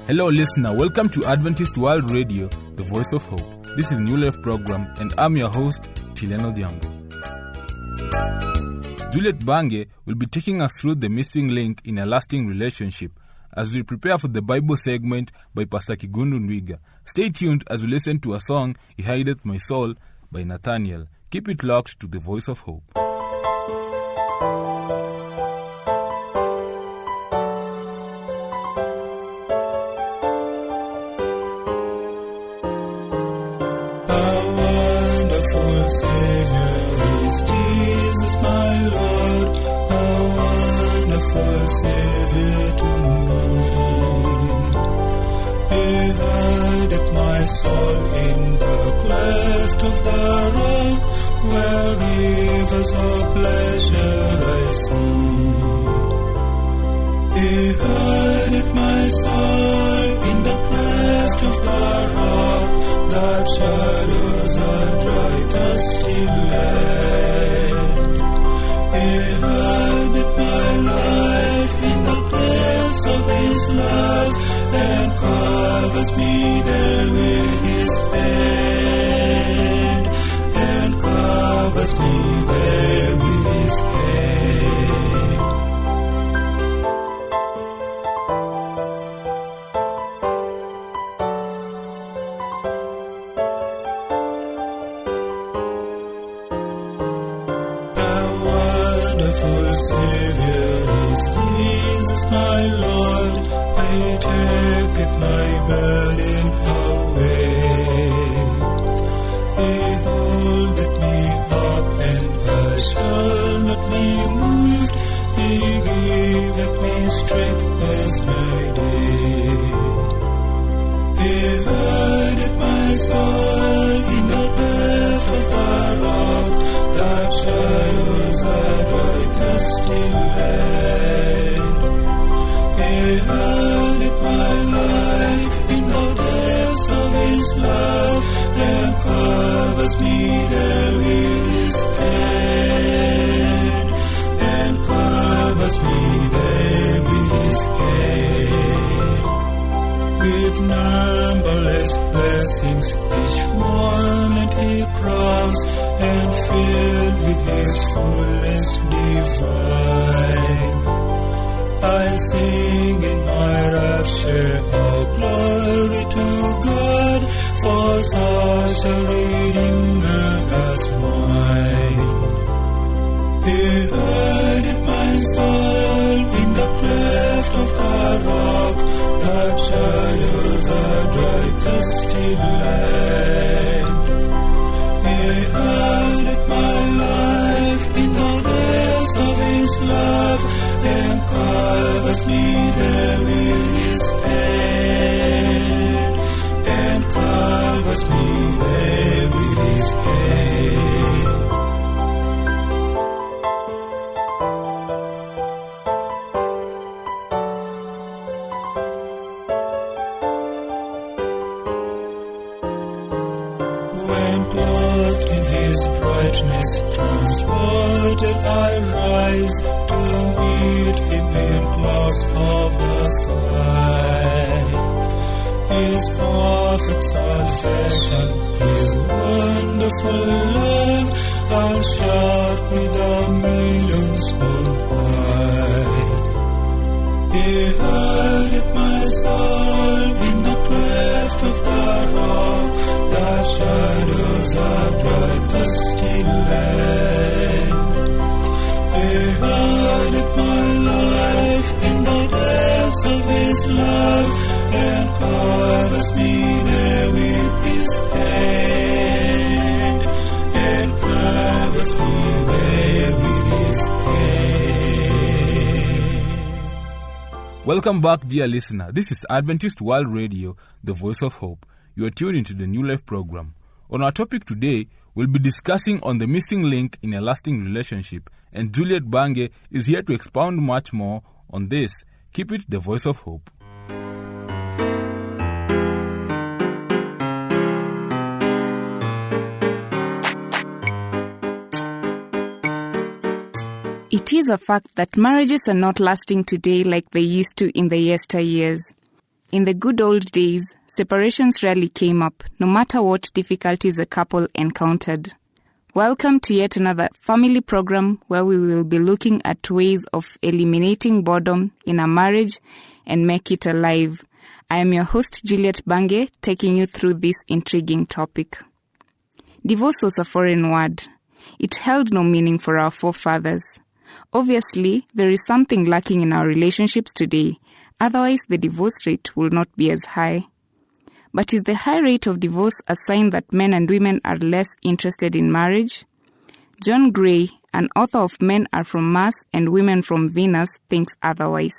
Hello listener, welcome to Adventist World Radio, the voice of hope. This is New Life program and I'm your host, Tileno Diambo. Juliet Bange will be taking us through the missing link in a lasting relationship as we prepare for the Bible segment by Pastor Kigundu Ndwiga. Stay tuned as we listen to a song, He Hideth My Soul by Nathaniel. Keep it locked to the voice of hope. Savior is Jesus my Lord, a wonderful Savior to me. He hideth my soul in the cleft of the rock, where rivers of pleasure I see. He hideth my soul in the cleft of the rock, that shadows are dry, thirsty land. He hideth my life in the depths of His love, and covers me there with His hand, and covers me there with His hand. Savior is Jesus my Lord, He taketh my burden away. He holdeth me up, and I shall not be moved. He giveth me strength as my day. He hideth my soul in the depth of the rock, that shadows are dry, thirsty land. He hideth my life in the depths of His love, and covers me there with His hand, and covers me there with His hand. With numberless blessings each moment He crowns, and filled with His fullness divine. I sing in my rapture, all glory to God, for such a Redeemer as mine. He hideth my soul in the cleft of the rock, that shadows are dry, thirsty land. He hideth my life in the depths of His love, and covers me there with His hand, and covers me there with His hand. When clothed in His brightness, transported I rise to meet Him in clouds of the sky. His perfect salvation, His wonderful love, I'll shout with the millions on high. He hideth my soul in the cleft of the rock, that shadows are dry, thirsty land. He hideth my life in the depths of His love, and covers me there with His hand, and covers me there with His hand. Welcome back, dear listener. This is Adventist World Radio, the voice of hope. You are tuned into the New Life program. On our topic today, we'll be discussing on the missing link in a lasting relationship, and Juliet Bange is here to expound much more on this. Keep it the voice of hope. It is a fact that marriages are not lasting today like they used to in the yesteryears. In the good old days, separations rarely came up, no matter what difficulties a couple encountered. Welcome to yet another family program where we will be looking at ways of eliminating boredom in a marriage and make it alive. I am your host, Juliet Bange, taking you through this intriguing topic. Divorce was a foreign word. It held no meaning for our forefathers. Obviously, there is something lacking in our relationships today. Otherwise, the divorce rate will not be as high. But is the high rate of divorce a sign that men and women are less interested in marriage? John Gray, an author of Men Are From Mars and Women From Venus, thinks otherwise.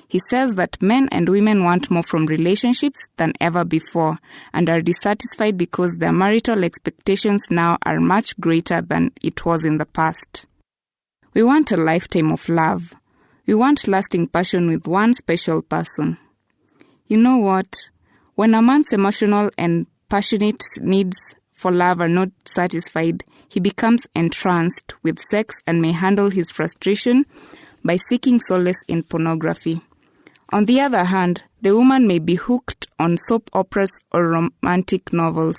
He says that men and women want more from relationships than ever before and are dissatisfied because their marital expectations now are much greater than it was in the past. We want a lifetime of love. We want lasting passion with one special person. You know what? When a man's emotional and passionate needs for love are not satisfied, he becomes entranced with sex and may handle his frustration by seeking solace in pornography. On the other hand, the woman may be hooked on soap operas or romantic novels.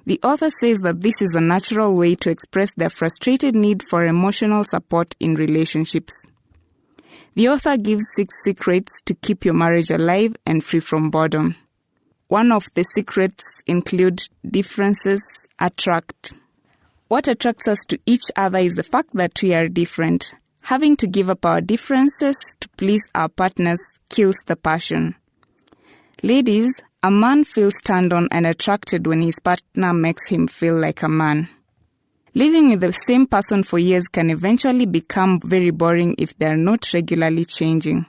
The author says that this is a natural way to express their frustrated need for emotional support in relationships. The author gives 6 secrets to keep your marriage alive and free from boredom. One of the secrets include differences attract. What attracts us to each other is the fact that we are different. Having to give up our differences to please our partners kills the passion. Ladies, a man feels turned on and attracted when his partner makes him feel like a man. Living with the same person for years can eventually become very boring if they are not regularly changing.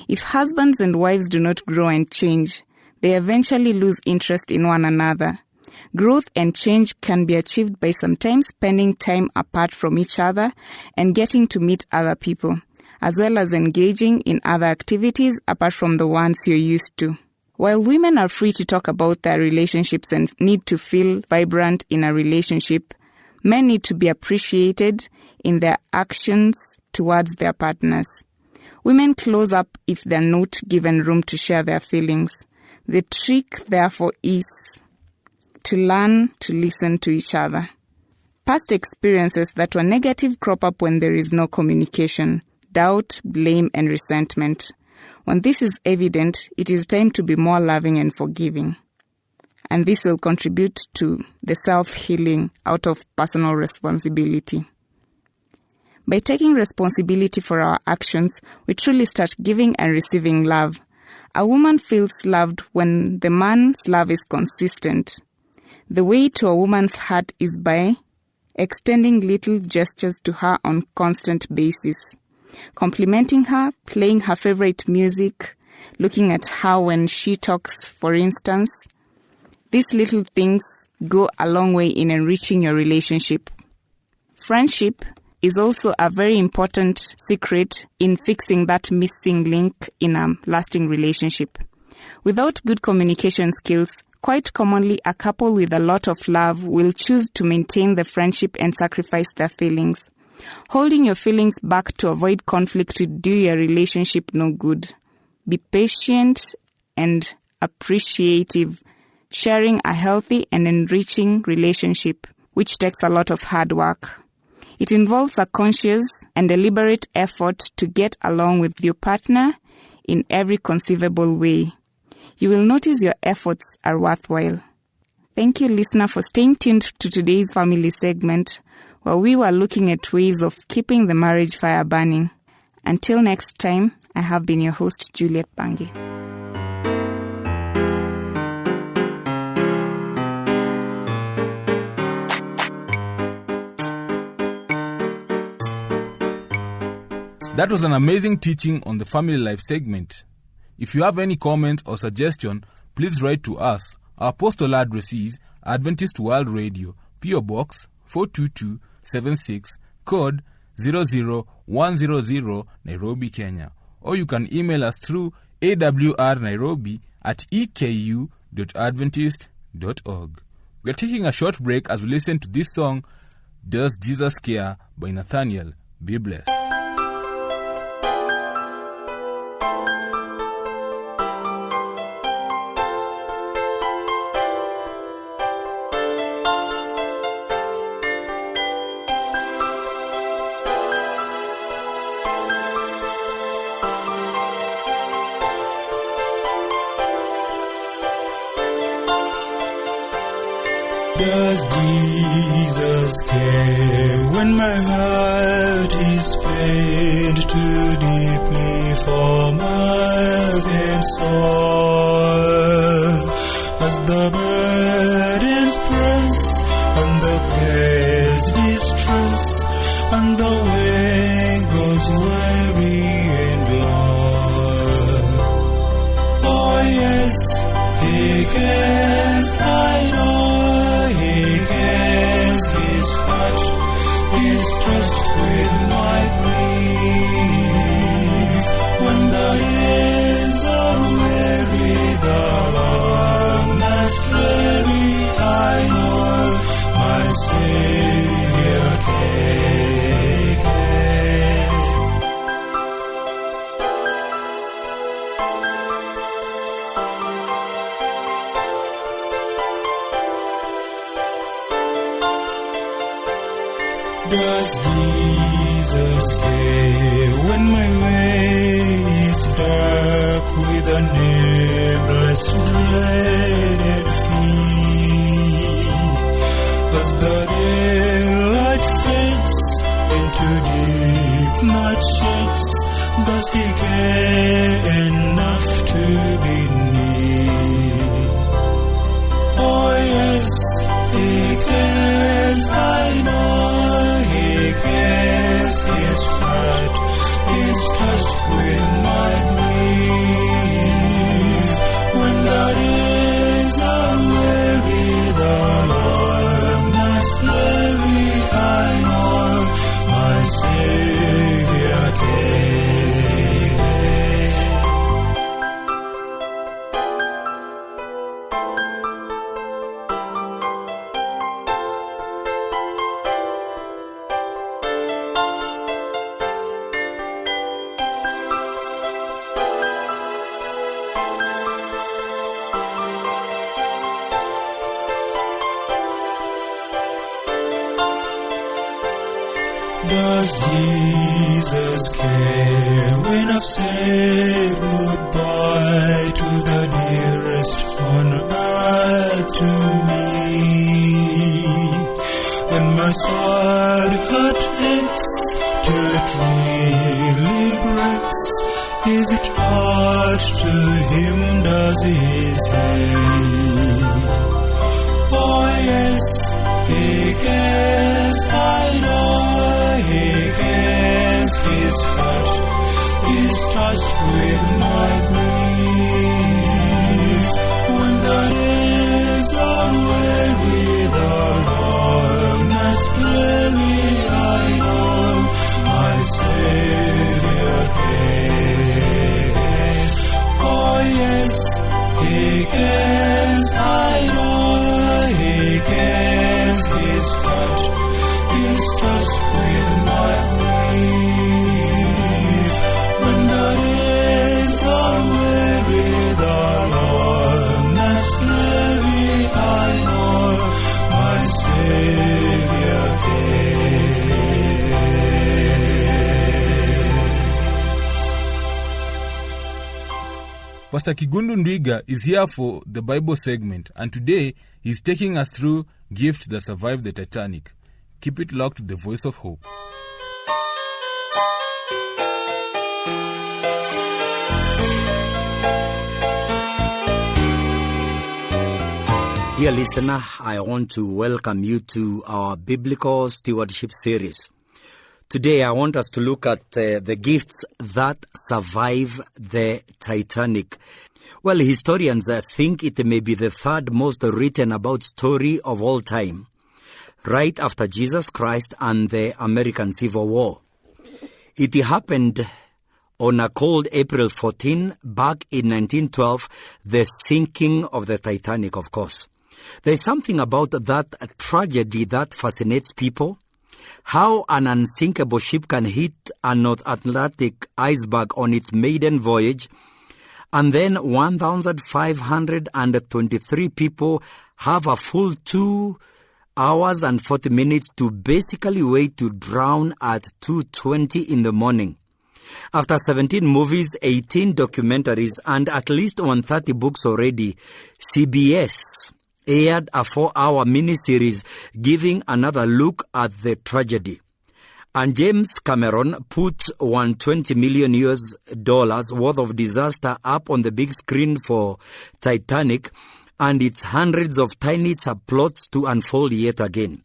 If husbands and wives do not grow and change, they eventually lose interest in one another. Growth and change can be achieved by sometimes spending time apart from each other and getting to meet other people, as well as engaging in other activities apart from the ones you're used to. While women are free to talk about their relationships and need to feel vibrant in a relationship, men need to be appreciated in their actions towards their partners. Women close up if they're not given room to share their feelings. The trick, therefore, is to learn to listen to each other. Past experiences that were negative crop up when there is no communication, doubt, blame, and resentment. When this is evident, it is time to be more loving and forgiving. And this will contribute to the self-healing out of personal responsibility. By taking responsibility for our actions, we truly start giving and receiving love. A woman feels loved when the man's love is consistent. The way to a woman's heart is by extending little gestures to her on constant basis, complimenting her, playing her favorite music, looking at her when she talks, for instance. These little things go a long way in enriching your relationship. Friendship is also a very important secret in fixing that missing link in a lasting relationship. Without good communication skills, quite commonly a couple with a lot of love will choose to maintain the friendship and sacrifice their feelings. Holding your feelings back to avoid conflict will do your relationship no good. Be patient and appreciative, sharing a healthy and enriching relationship, which takes a lot of hard work. It involves a conscious and deliberate effort to get along with your partner in every conceivable way. You will notice your efforts are worthwhile. Thank you, listener, for staying tuned to today's family segment, where we were looking at ways of keeping the marriage fire burning. Until next time, I have been your host, Juliet Bange. That was an amazing teaching on the Family Life segment. If you have any comments or suggestion, please write to us. Our postal address is Adventist World Radio, P.O. Box 42276, code 00100, Nairobi, Kenya. Or you can email us through awrnairobi@eku.adventist.org. We are taking a short break as we listen to this song, Does Jesus Care by Nathaniel. Be blessed. Does Jesus care when my heart is pained too deeply for mirth and song? As the burdens press and the cares distress, and the way grows weary and long. Oh yes, He cares, I know. He cares, His heart is touched with my grief. When the days are weary, the long nights dreary, I know my Savior cares. Does Jesus care when my way is dark with a nameless dreaded fear? As the daylight fades into deep night shades, does He care enough to be near? Oh yes, He cares, I know. He cares, His heart is touched with my grief. When the days are weary, the long nights dreary, I know my Savior cares. Does Jesus care when I've said goodbye to the dearest on earth to me? When my sad heart aches till it really breaks, is it hard to Him, does He say? Oh yes, He cares, I know. He cares, His heart is touched with my grief. When the days are weary, the long nights dreary, I know my Savior cares. Oh yes, He cares, I know. He cares, His heart is touched with my grief. When the days are weary, the long nights dreary, I know my Savior cares. Pastor Kigundu Ndwiga is here for the Bible segment, and today he's taking us through gifts that survived the Titanic. Keep it locked to the Voice of Hope. Dear listener, I want to welcome you to our Biblical Stewardship series. Today I want us to look at the gifts that survive the Titanic. Well, historians think it may be the third most written about story of all time, right after Jesus Christ and the American Civil War. It happened on a cold April 14 back in 1912, the sinking of the Titanic, of course. There's something about that tragedy that fascinates people. How an unsinkable ship can hit a North Atlantic iceberg on its maiden voyage, and then 1,523 people have a full 2 hours and 40 minutes to basically wait to drown at 2:20 in the morning. After 17 movies, 18 documentaries, and at least 130 books already, CBS aired a 4-hour mini-series giving another look at the tragedy. And James Cameron put $120 million worth of disaster up on the big screen for Titanic, and its hundreds of tiny subplots to unfold yet again.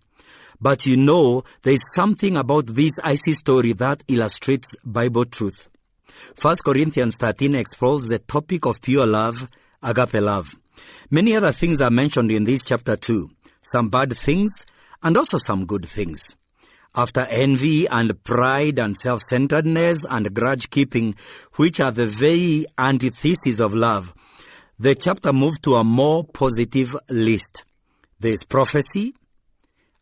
But you know, there is something about this icy story that illustrates Bible truth. 1 Corinthians 13 explores the topic of pure love, agape love. Many other things are mentioned in this chapter too. Some bad things and also some good things. After envy and pride and self-centeredness and grudge-keeping, which are the very antithesis of love, the chapter moved to a more positive list. There is prophecy,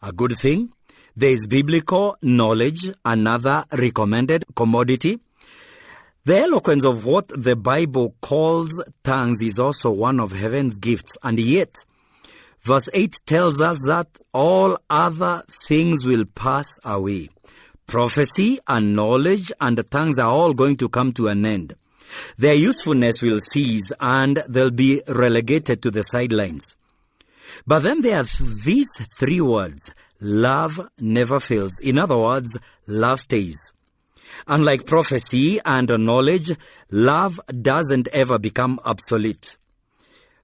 a good thing. There is biblical knowledge, another recommended commodity. The eloquence of what the Bible calls tongues is also one of heaven's gifts, and yet, verse 8 tells us that all other things will pass away. Prophecy and knowledge and tongues are all going to come to an end. Their usefulness will cease and they'll be relegated to the sidelines. But then there are these 3 words: love never fails. In other words, love stays. Unlike prophecy and knowledge, love doesn't ever become obsolete.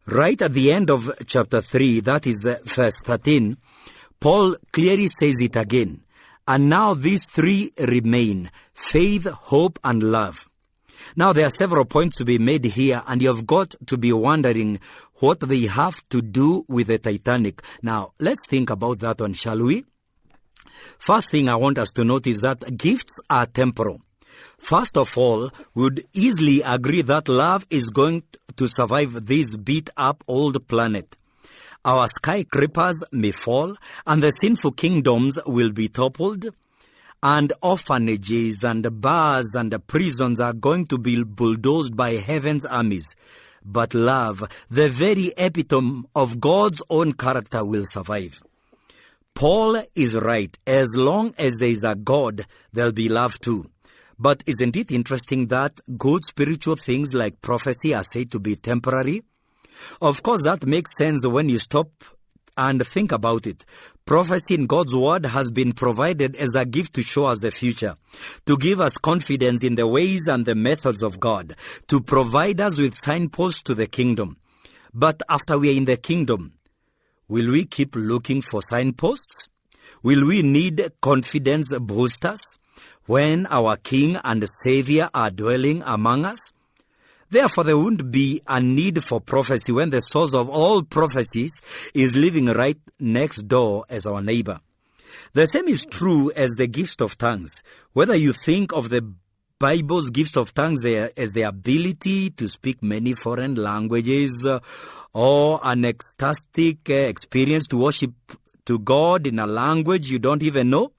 Right at the end of chapter 3, that is verse 13, Paul clearly says it again. And now these 3 remain: faith, hope, and love. Now there are several points to be made here, and you've got to be wondering what they have to do with the Titanic. Now, let's think about that one, shall we? First thing I want us to notice is that gifts are temporal. First of all, we would easily agree that love is going to survive this beat-up old planet. Our skyscrapers may fall, and the sinful kingdoms will be toppled, and orphanages and bars and prisons are going to be bulldozed by heaven's armies. But love, the very epitome of God's own character, will survive. Paul is right. As long as there is a God, there'll be love too. But isn't it interesting that good spiritual things like prophecy are said to be temporary? Of course, that makes sense when you stop and think about it. Prophecy in God's word has been provided as a gift to show us the future, to give us confidence in the ways and the methods of God, to provide us with signposts to the kingdom. But after we are in the kingdom, will we keep looking for signposts? Will we need confidence boosters when our King and Savior are dwelling among us? Therefore, there won't be a need for prophecy when the source of all prophecies is living right next door as our neighbor. The same is true as the gifts of tongues. Whether you think of the Bible's gifts of tongues as the ability to speak many foreign languages or an ecstatic experience to worship to God in a language you don't even know,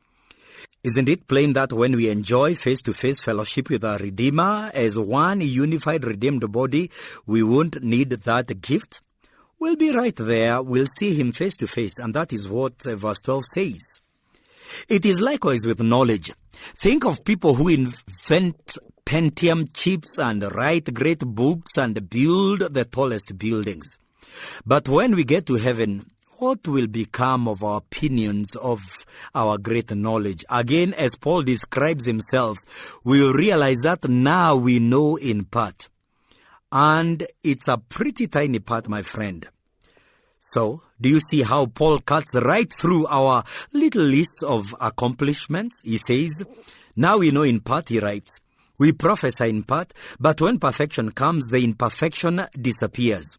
isn't it plain that when we enjoy face-to-face fellowship with our Redeemer as one unified redeemed body, we won't need that gift? We'll be right there. We'll see Him face-to-face, and that is what verse 12 says. It is likewise with knowledge. Think of people who invent Pentium chips and write great books and build the tallest buildings. But when we get to heaven, what will become of our opinions of our great knowledge? Again, as Paul describes himself, we'll realize that now we know in part. And it's a pretty tiny part, my friend. So, do you see how Paul cuts right through our little list of accomplishments? He says, now we know in part, he writes. We prophesy in part, but when perfection comes, the imperfection disappears.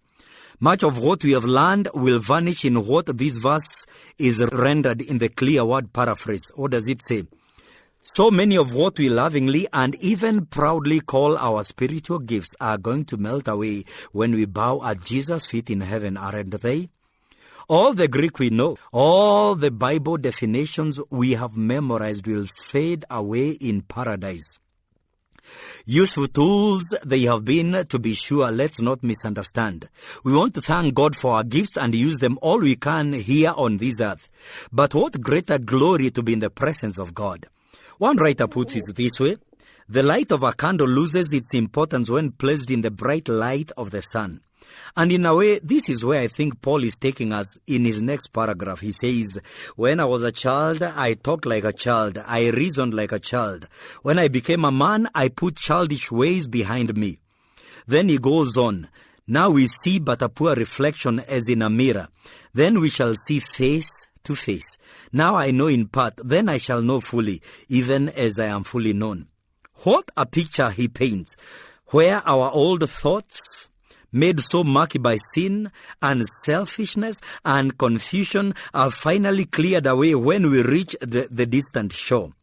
Much of what we have learned will vanish in what this verse is rendered in the clear word paraphrase. What does it say? So many of what we lovingly and even proudly call our spiritual gifts are going to melt away when we bow at Jesus' feet in heaven, aren't they? All the Greek we know, all the Bible definitions we have memorized will fade away in paradise. Useful tools they have been, to be sure, let's not misunderstand. We want to thank God for our gifts and use them all we can here on this earth. But what greater glory to be in the presence of God. One writer puts it this way: the light of a candle loses its importance when placed in the bright light of the sun. And in a way, this is where I think Paul is taking us in his next paragraph. He says, when I was a child, I talked like a child. I reasoned like a child. When I became a man, I put childish ways behind me. Then he goes on. Now we see but a poor reflection as in a mirror. Then we shall see face to face. Now I know in part, then I shall know fully, even as I am fully known. What a picture he paints, where our old thoughts, made so murky by sin and selfishness and confusion, are finally cleared away when we reach the distant shore.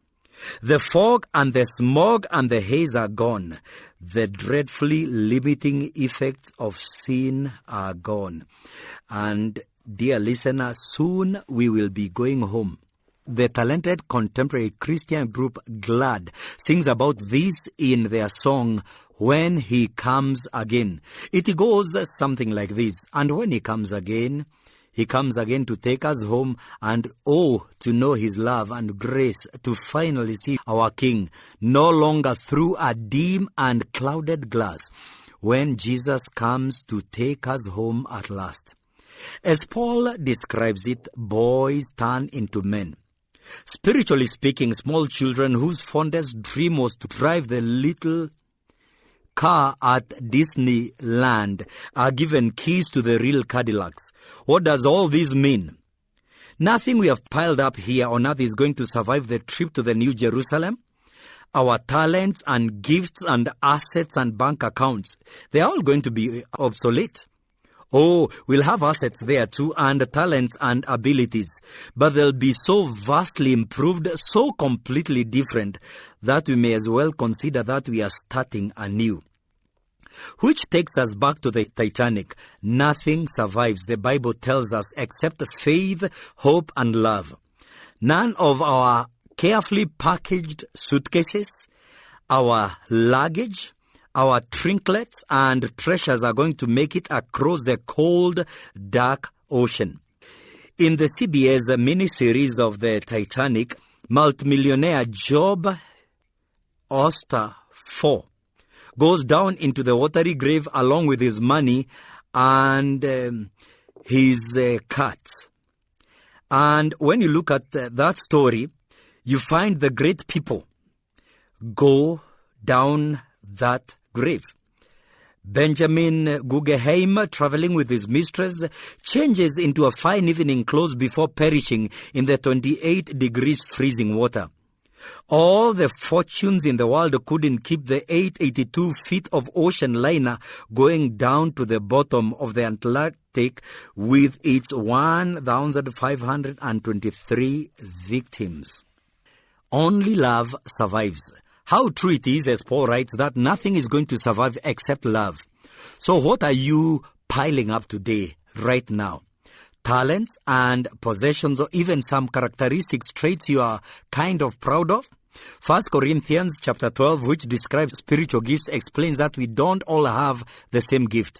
The fog and the smog and the haze are gone. The dreadfully limiting effects of sin are gone. And dear listener, soon we will be going home. The talented contemporary Christian group Glad sings about this in their song, When He Comes Again. It goes something like this. And when He comes again to take us home, and oh, to know His love and grace, to finally see our King, no longer through a dim and clouded glass, when Jesus comes to take us home at last. As Paul describes it, boys turn into men. Spiritually speaking, small children whose fondest dream was to drive the little car at Disneyland are given keys to the real Cadillacs. What does all this mean? Nothing we have piled up here on earth is going to survive the trip to the New Jerusalem. Our talents and gifts and assets and bank accounts, they're all going to be obsolete. Oh, we'll have assets there too, and talents and abilities, but they'll be so vastly improved, so completely different, that we may as well consider that we are starting anew. Which takes us back to the Titanic. Nothing survives, the Bible tells us, except faith, hope, and love. None of our carefully packaged suitcases, our luggage, our trinkets and treasures are going to make it across the cold, dark ocean. In the CBS miniseries of the Titanic, multimillionaire Job Ostrafor goes down into the watery grave along with his money and his cats. And when you look at that story, you find the great people go down that grave. Benjamin Guggenheim, traveling with his mistress, changes into a fine evening clothes before perishing in the 28 degrees freezing water. All the fortunes in the world couldn't keep the 882 feet of ocean liner going down to the bottom of the Atlantic with its 1,523 victims. Only love survives. How true it is, as Paul writes, that nothing is going to survive except love. So what are you piling up today, right now? Talents and possessions, or even some characteristics, traits you are kind of proud of? 1 Corinthians chapter 12, which describes spiritual gifts, explains that we don't all have the same gift.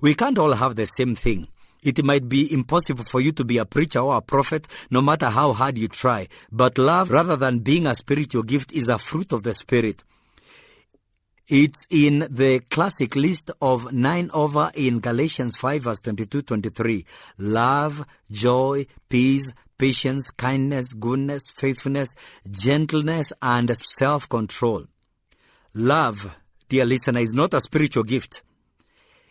We can't all have the same thing. It might be impossible for you to be a preacher or a prophet, no matter how hard you try. But love, rather than being a spiritual gift, is a fruit of the Spirit. It's in the classic list of 9 over in Galatians 5 verse 22-23. Love, joy, peace, patience, kindness, goodness, faithfulness, gentleness, and self-control. Love, dear listener, is not a spiritual gift.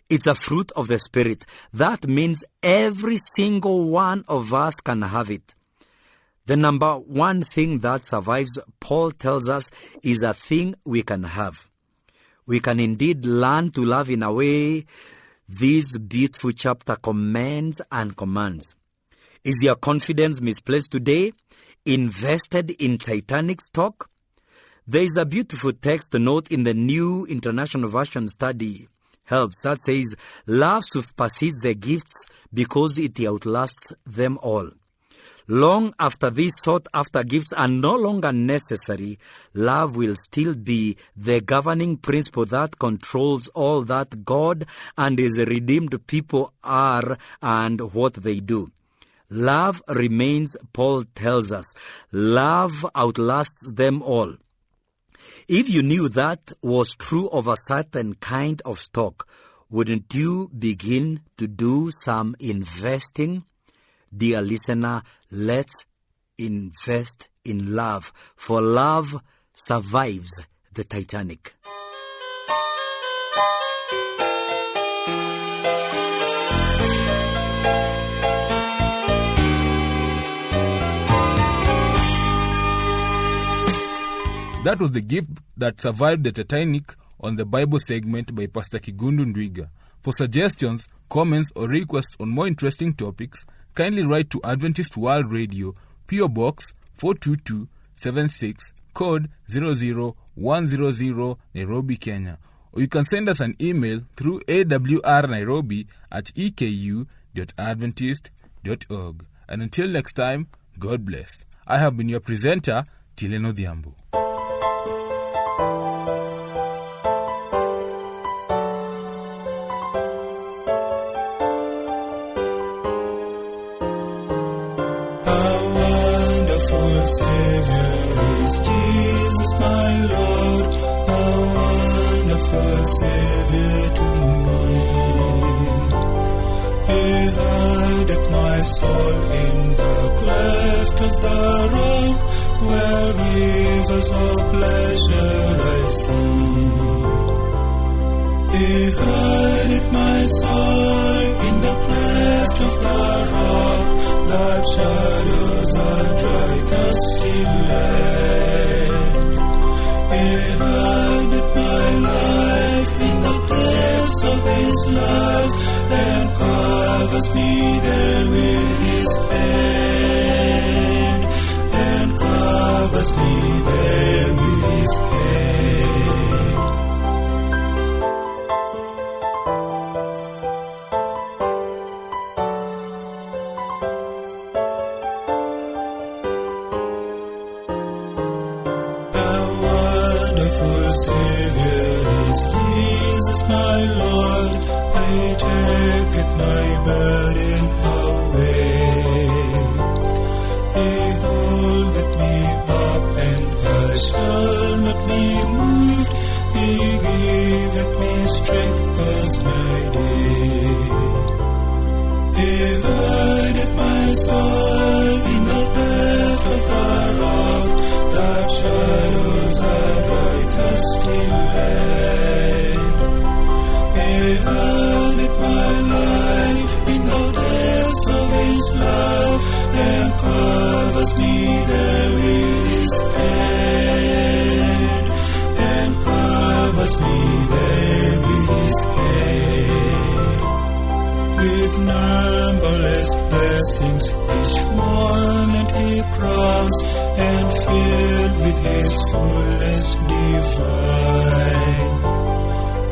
It's a fruit of the Spirit. That means every single one of us can have it. The number one thing that survives, Paul tells us, is a thing we can have. We can indeed learn to love in a way this beautiful chapter commends and commands. Is your confidence misplaced today? Invested in Titanic stock? There is a beautiful text to note in the New International Version study helps that says, love supersedes the gifts because it outlasts them all. Long after these sought-after gifts are no longer necessary, love will still be the governing principle that controls all that God and His redeemed people are and what they do. Love remains, Paul tells us. Love outlasts them all. If you knew that was true of a certain kind of stock, wouldn't you begin to do some investing? Dear listener, let's invest in love, for love survives the Titanic. That was the gift that survived the Titanic on the Bible segment by Pastor Kigundu Ndwiga. For suggestions, comments, or requests on more interesting topics, kindly write to Adventist World Radio, P.O. Box 42276, code 00100, Nairobi, Kenya. Or you can send us an email through awrnairobi@eku.adventist.org. And until next time, God bless. I have been your presenter, Tileno Dhiambo. Savior is Jesus my Lord, a wonderful Savior to me. He hideth my soul in the cleft of the rock, where rivers of pleasure I see. He hideth my soul in the cleft of the rock, that shadows are dry thirsty land. He hideth my life in the depths of His love, and covers me there with His hand, and covers me there with His hand. Savior is Jesus my Lord, He taketh my burden away. He holdeth me up, and I shall not be moved. He giveth me strength as my day. He hideth my soul in the cleft of the rock, that shadows are dry thirsty land. He hideth my life in the depths of His love, and covers me there with His hand, and covers me there with His hand. With numberless blessings each moment He crowns, and filled with His fullness divine.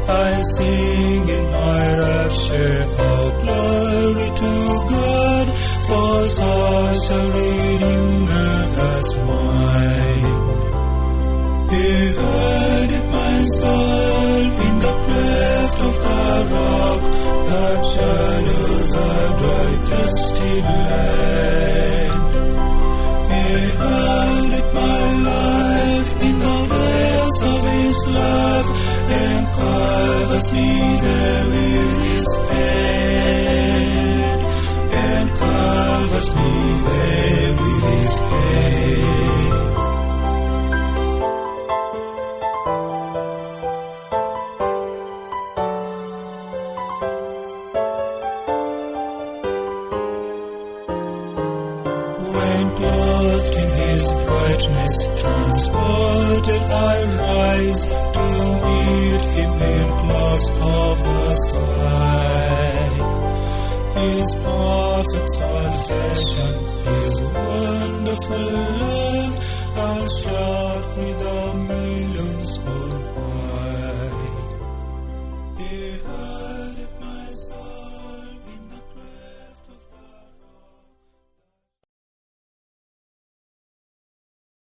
I sing in my rapture, all glory to God, for such a Redeemer as mine. He hideth my soul in the cleft of the rock, that shadows are dry thirsty land. He hideth my life in the depths of His love, and covers me there with His hand, and covers me there with His hand. When clothed in His brightness, transported I rise to meet Him in clouds of the sky. His perfect salvation, His wonderful love, I'll shout with the millions on high.